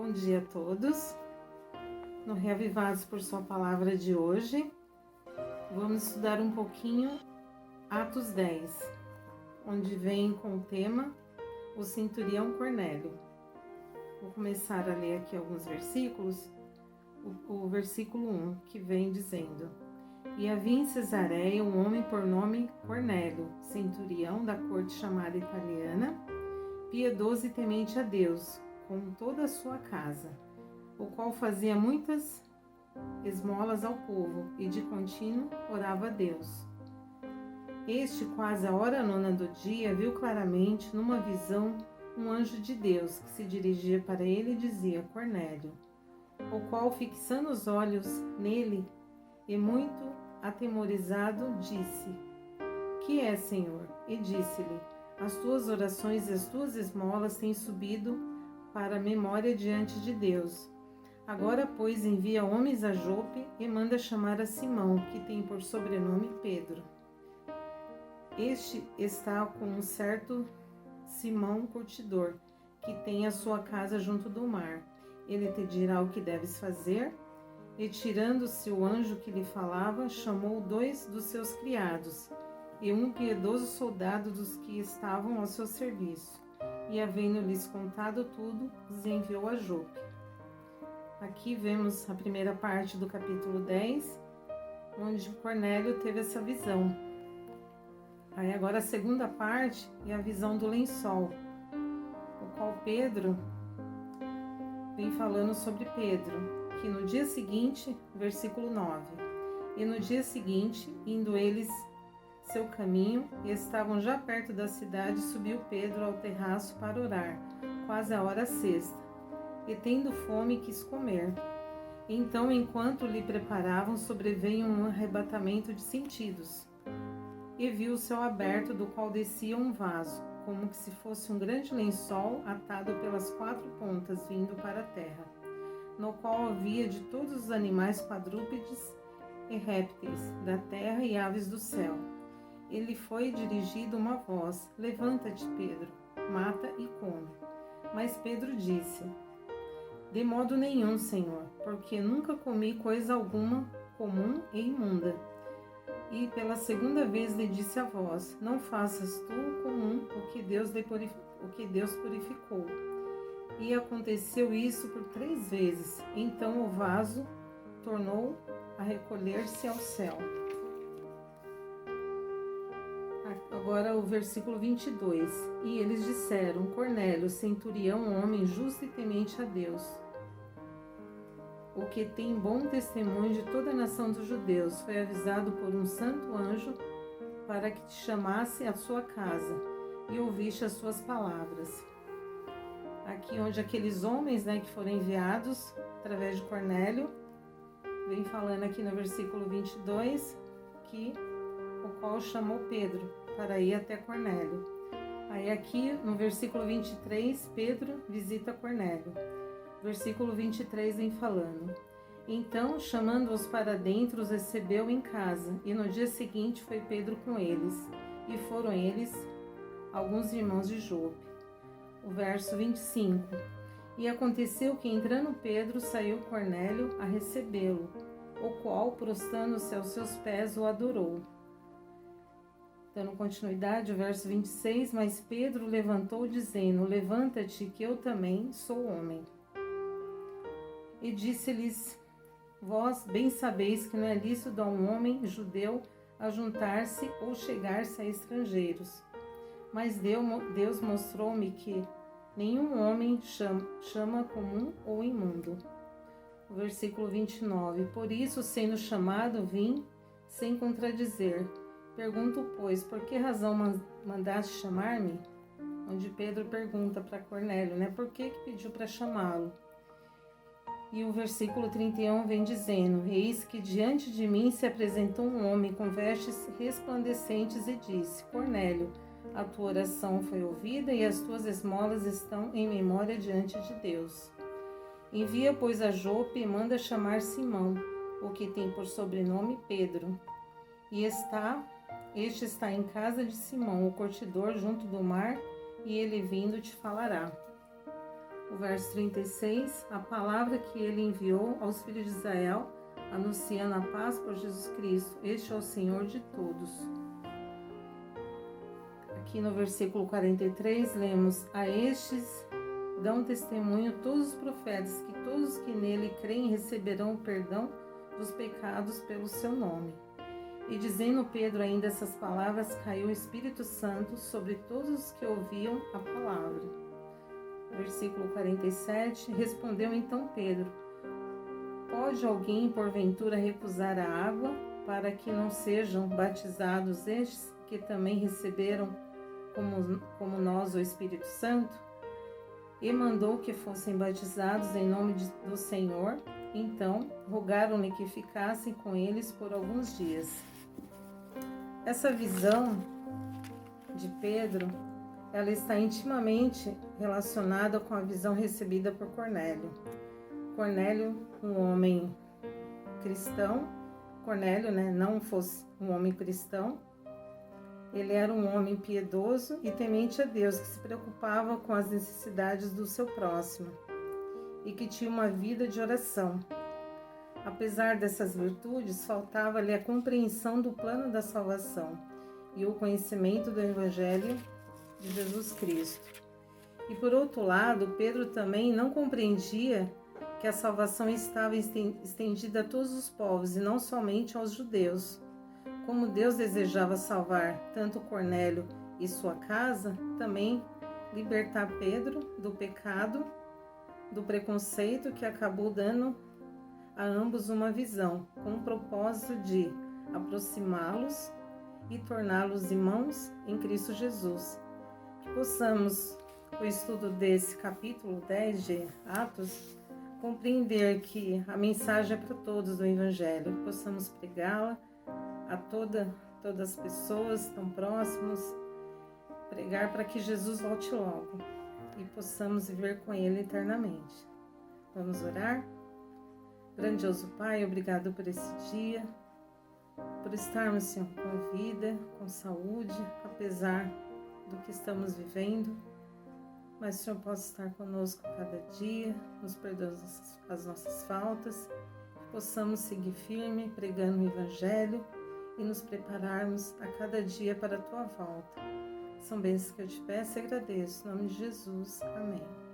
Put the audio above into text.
Bom dia a todos. No Reavivados por Sua Palavra de hoje, vamos estudar um pouquinho Atos 10, onde vem com o tema o centurião Cornélio. Vou começar a ler aqui alguns versículos. O versículo 1, que vem dizendo: E havia em Cesareia um homem por nome Cornélio, centurião da corte chamada italiana, piedoso e temente a Deus, com toda a sua casa, o qual fazia muitas esmolas ao povo e de contínuo orava a Deus. Este, quase à hora nona do dia, viu claramente numa visão um anjo de Deus que se dirigia para ele e dizia: Cornélio, o qual, fixando os olhos nele e muito atemorizado, disse: Que é, Senhor? E disse-lhe: As tuas orações e as tuas esmolas têm subido para a memória diante de Deus. Agora, pois, envia homens a Jope e manda chamar a Simão, que tem por sobrenome Pedro. Este está com um certo Simão curtidor, que tem a sua casa junto do mar. Ele te dirá o que deves fazer. E tirando-se o anjo que lhe falava, chamou 2 dos seus criados e um piedoso soldado dos que estavam ao seu serviço. E, havendo-lhes contado tudo, os enviou a Jope. Aqui vemos a primeira parte do capítulo 10, onde Cornélio teve essa visão. Aí agora a segunda parte é a visão do lençol, o qual Pedro vem falando sobre Pedro, que no dia seguinte, versículo 9, e no dia seguinte, indo eles seu caminho, e estavam já perto da cidade, subiu Pedro ao terraço para orar, quase a hora sexta, e tendo fome quis comer. Então, enquanto lhe preparavam, sobreveio um arrebatamento de sentidos, e viu o céu aberto, do qual descia um vaso, como que se fosse um grande lençol atado pelas 4 pontas, vindo para a terra, no qual havia de todos os animais quadrúpedes e répteis da terra e aves do céu. Ele foi dirigido uma voz: Levanta-te, Pedro, mata e come. Mas Pedro disse: De modo nenhum, Senhor, porque nunca comi coisa alguma comum e imunda. E pela segunda vez lhe disse a voz: Não faças tu comum o que Deus purificou. E aconteceu isso por 3 vezes. Então o vaso tornou a recolher-se ao céu. Agora o versículo 22. E eles disseram: Cornélio, centurião, homem justo e temente a Deus, o que tem bom testemunho de toda a nação dos judeus, foi avisado por um santo anjo para que te chamasse à sua casa e ouviste as suas palavras. Aqui onde aqueles homens, que foram enviados através de Cornélio, vem falando aqui no versículo 22, que o qual chamou Pedro para ir até Cornélio. Aí aqui no versículo 23, Pedro visita Cornélio. Versículo 23 vem falando: Então, chamando-os para dentro, os recebeu em casa, e no dia seguinte foi Pedro com eles, e foram eles alguns irmãos de Jope. O verso 25. E aconteceu que, entrando Pedro, saiu Cornélio a recebê-lo, o qual, prostrando-se aos seus pés, o adorou. Dando continuidade, o verso 26, mas Pedro levantou, dizendo: Levanta-te, que eu também sou homem. E disse-lhes: Vós bem sabeis que não é lícito a um homem judeu ajuntar-se ou chegar-se a estrangeiros. Mas Deus mostrou-me que nenhum homem chama comum ou imundo. O versículo 29, por isso, sendo chamado, vim sem contradizer. Pergunto, pois, por que razão mandaste chamar-me? Onde Pedro pergunta para Cornélio, por que pediu para chamá-lo? E o versículo 31 vem dizendo: Eis que diante de mim se apresentou um homem com vestes resplandecentes e disse: Cornélio, a tua oração foi ouvida e as tuas esmolas estão em memória diante de Deus. Envia, pois, a Jope e manda chamar Simão, o que tem por sobrenome Pedro. E este está em casa de Simão, o curtidor, junto do mar, e ele vindo te falará. O verso 36, a palavra que ele enviou aos filhos de Israel, anunciando a paz por Jesus Cristo. Este é o Senhor de todos. Aqui no versículo 43, lemos: a estes dão testemunho todos os profetas, que todos que nele creem receberão o perdão dos pecados pelo seu nome. E dizendo Pedro ainda essas palavras, caiu o Espírito Santo sobre todos os que ouviam a palavra. Versículo 47, respondeu então Pedro: pode alguém porventura recusar a água para que não sejam batizados estes que também receberam como nós o Espírito Santo? E mandou que fossem batizados em nome do Senhor. Então rogaram-lhe que ficassem com eles por alguns dias. Essa visão de Pedro, ela está intimamente relacionada com a visão recebida por Cornélio. Cornélio, um homem cristão. Cornélio, não fosse um homem cristão. Ele era um homem piedoso e temente a Deus, que se preocupava com as necessidades do seu próximo e que tinha uma vida de oração. Apesar dessas virtudes, faltava-lhe a compreensão do plano da salvação e o conhecimento do Evangelho de Jesus Cristo. E por outro lado, Pedro também não compreendia que a salvação estava estendida a todos os povos e não somente aos judeus. Como Deus desejava salvar tanto Cornélio e sua casa, também libertar Pedro do pecado, do preconceito, que acabou dando a ambos uma visão, com o propósito de aproximá-los e torná-los irmãos em Cristo Jesus. Que possamos, com o estudo desse capítulo 10 de Atos, compreender que a mensagem é para todos do Evangelho, que possamos pregá-la a todas as pessoas tão próximas, pregar para que Jesus volte logo e possamos viver com Ele eternamente. Vamos orar? Grandioso Pai, obrigado por esse dia, por estarmos, Senhor, com vida, com saúde, apesar do que estamos vivendo, mas o Senhor possa estar conosco cada dia, nos perdoando as nossas faltas, que possamos seguir firme, pregando o Evangelho e nos prepararmos a cada dia para a Tua volta. São bênçãos que eu te peço e agradeço. Em nome de Jesus. Amém.